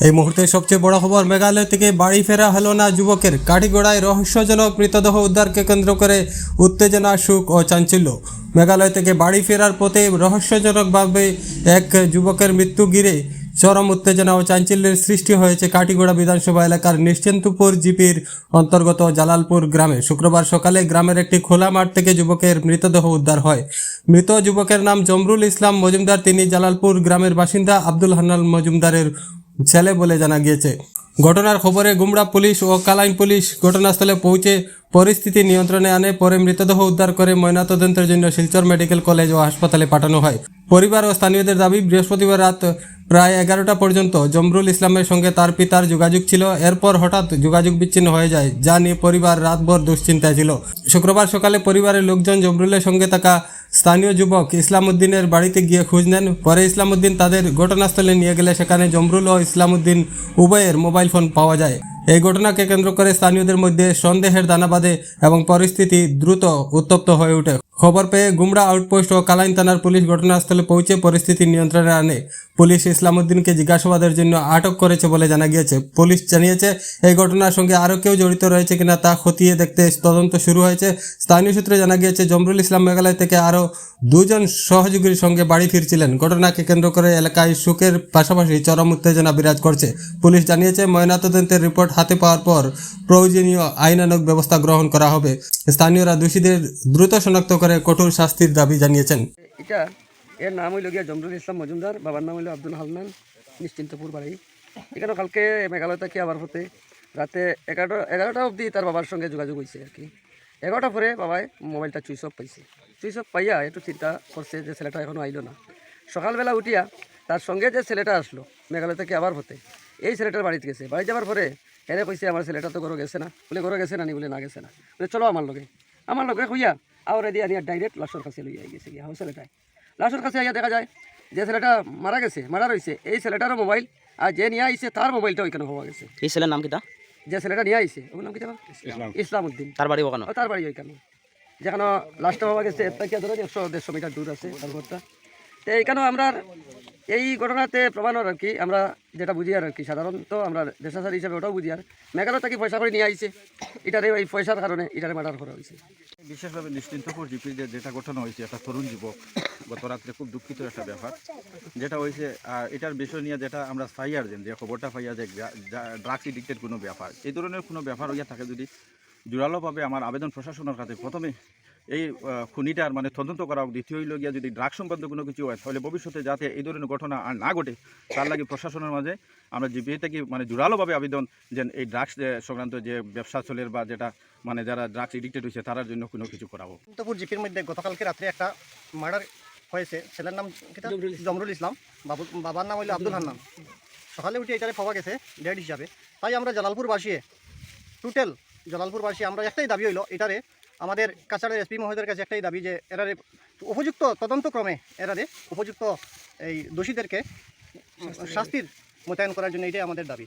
এই মুহূর্তে সবচেয়ে বড় খবর, মেঘালয় থেকে বাড়ি ফেরা হলো না যুবকের। কাঠিগড়ায় রহস্যজনক মৃতদেহ উদ্ধারকে কেন্দ্র করে উত্তেজনা, সুখ ও চাঞ্চল্য। মেঘালয় থেকে বাড়ি ফেরার পথে রহস্যজনকভাবে এক যুবকের মৃত্যু ঘিরে চরম উত্তেজনা ও চাঞ্চল্যের সৃষ্টি হয়েছে কাঠিগড়া বিধানসভা এলাকার নিশ্চিন্তপুর জিপির অন্তর্গত জালালপুর গ্রামে। শুক্রবার সকালে গ্রামের একটি খোলা মাঠ থেকে যুবকের মৃতদেহ উদ্ধার হয়। মৃত যুবকের নাম জমরুল ইসলাম মজুমদার। তিনি জালালপুর গ্রামের বাসিন্দা আব্দুল হান্নান মজুমদারের ছেলে বলে জানা গিয়েছে। ঘটনার খবরে গুমড়া পুলিশ ও কালাইন পুলিশ ঘটনাস্থলে পৌঁছে পরিস্থিতি নিয়ন্ত্রণে আনে। পরে মৃতদেহ উদ্ধার করে ময়নাতদন্তের জন্য শিলচর মেডিকেল কলেজ ও হাসপাতালে পাঠানো হয়। পরিবার ও স্থানীয়দের দাবি, বৃহস্পতিবার রাত প্রায় 11টা পর্যন্ত জমরুল ইসলামের সঙ্গে তার পিতার যোগাযোগ ছিল। এরপর হঠাৎ যোগাযোগ বিচ্ছিন্ন হয়ে যায়, যা নিয়ে পরিবার রাতভর দুশ্চিন্তায় ছিল। শুক্রবার সকালে পরিবারের লোকজন জমরুলের সঙ্গে থাকা স্থানীয় যুবক ইসলামউদ্দিনের বাড়িতে গিয়ে খোঁজ নেন। পরে ইসলামউদ্দিন তাদের ঘটনাস্থলে নিয়ে গেলে সেখানে জমরুল ও ইসলামউদ্দিন উভয়ের মোবাইল ফোন পাওয়া যায়। এই ঘটনাকে কেন্দ্র করে স্থানীয়দের মধ্যে সন্দেহের দানা বাঁধে এবং পরিস্থিতি দ্রুত উত্তপ্ত হয়ে ওঠে। খবর পেয়ে গুমড়া আউটপোস্ট ও কালাইন থানার পুলিশ ঘটনাস্থলে পৌঁছে পরিস্থিতি নিয়ন্ত্রণে আনে। পুলিশ ইসলামউদ্দিনকে জিজ্ঞাসাবাদের জন্য আটক করেছে বলে জানা গিয়েছে। পুলিশ জানিয়েছে, এই ঘটনার সঙ্গে আরও কেউ জড়িত রয়েছে কিনা তা খতিয়ে দেখতে তদন্ত শুরু হয়েছে। স্থানীয় সূত্রে জানা গিয়েছে, জমরুল ইসলাম মেঘালয় থেকে আরও দুজন সহযোগীর সঙ্গে বাড়ি ফিরছিলেন। ঘটনাকে কেন্দ্র করে এলাকায় শোকের পাশাপাশি চরম উত্তেজনা বিরাজ করছে। পুলিশ জানিয়েছে, ময়নাতদন্তের রিপোর্ট হাতে পাওয়ার পর প্রয়োজনীয় আইনানুগ ব্যবস্থা গ্রহণ করা হবে। স্থানীয়রা দোষীদের দ্রুত শনাক্ত করে কঠোর শাস্তির দাবি জানিয়েছেন। এটা এর নাম হইল গিয়া জমরুল ইসলাম মজুমদার, বাবার নাম হইল আব্দুল হান্নান, নিশ্চিন্তপুর বাড়ি। এখানে কালকে মেঘালয় থেকে আবার হতে রাতে 11টা অবধি তার বাবার সঙ্গে যোগাযোগ হয়েছে আর কি। 11টা পরে বাবাই মোবাইলটা সুইচ অফ পাইছে। সুইচ অফ পাইয়া একটু চিন্তা করছে যে ছেলেটা এখনও আইলো না। সকালবেলা উঠিয়া তার সঙ্গে যে ছেলেটা আসলো মেঘালয় থেকে আবার হতে, এই ছেলেটার বাড়িতে গেছে। বাড়ি যাওয়ার পরে এনে কইছে, আমার ছেলেটা তো ঘরে গেছে না। বলে ঘরে গেছে না নি? বলে না গেছে না। বলে চলো আমার লগে হইয়া আওরে দিয়ে আনিয়া ডাইরেক্ট লাশের কাছে লইয়া গেছে গিয়া ছেলেটায়। লাশের কাছে আইয়া দেখা যায় যে ছেলেটা মারা রয়েছে, এই ছেলেটারও মোবাইল আর যে নিয়ে আইছে তার মোবাইলটা ওইখানে হওয়া গেছে। এই ছেলের নাম কিটা? যে ছেলেটা নিয়ে আইছে ওর নাম কি জানো? ইসলামউদ্দিন। তার বাড়ি ওখানে? তার বাড়ি ওইখানে, যেখানে লাশটা পাওয়া গেছে এর থেকে ধরো 100-150 মিটার দূর আছে তার ঘরটা। তো এইখানেও আমরা এই ঘটনাতে প্রমাণের আর কি আমরা যেটা বুঝি আর কি, সাধারণত আমরা দেশাচার হিসাবে ওটাও বুঝি আর মেঘালয় থেকে পয়সা করে নিয়ে আইছে, এটারে এই পয়সার কারণে এটারে মার্ডার করা হয়েছে। বিশেষভাবে নিশ্চিন্তপুর জিপির যেটা ঘটনা হয়েছে, একটা তরুণ যুবক গত রাত্রে, খুব দুঃখিত একটা ব্যাপার যেটা হয়েছে। এটার বিষয় নিয়ে যেটা আমরা পাইয়ার যে খবরটা পাইয়া যে ড্রাগস এডিক্টেড কোনো ব্যাপার, এই ধরনের কোনো ব্যাপার হইয়া থাকে যদি জোরালোভাবে আমার আবেদন প্রশাসনের কাছে, প্রথমে এই খুনিটার মানে তদন্ত করা হোক। দ্বিতীয় হইল গিয়া যদি ড্রাগস সংক্রান্ত কোনো কিছু হয় তাহলে ভবিষ্যতে যাতে এই ধরনের ঘটনা আর না ঘটে, তার লাগে প্রশাসনের মাঝে আমরা জিপিএ থেকে মানে জোরালোভাবে আবেদন যে এই ড্রাগস সংক্রান্ত যে ব্যবসা চলের বা যেটা মানে যারা ড্রাগস এডিক্টেড হয়েছে তার জন্য কোনো কিছু করাবো। নিশ্চিন্তপুর জিপির মধ্যে গতকালকে রাত্রে একটা মার্ডার হয়েছে। ছেলের নাম জমরুল ইসলাম, বাবার নাম হইল আব্দুল হান্নান। সকালে উঠে এটারে পাওয়া গেছে ডেড হিসাবে। তাই আমরা জালালপুরবাসী আমরা একটাই দাবি হইল, এটারে আমাদের কাছাড়ের এসপি মহোদয়ের কাছে একটাই দাবি যে এরারে উপযুক্ত তদন্তক্রমে এরারে উপযুক্ত এই দোষীদেরকে শাস্তির মোতায়েন করার জন্য এটাই আমাদের দাবি।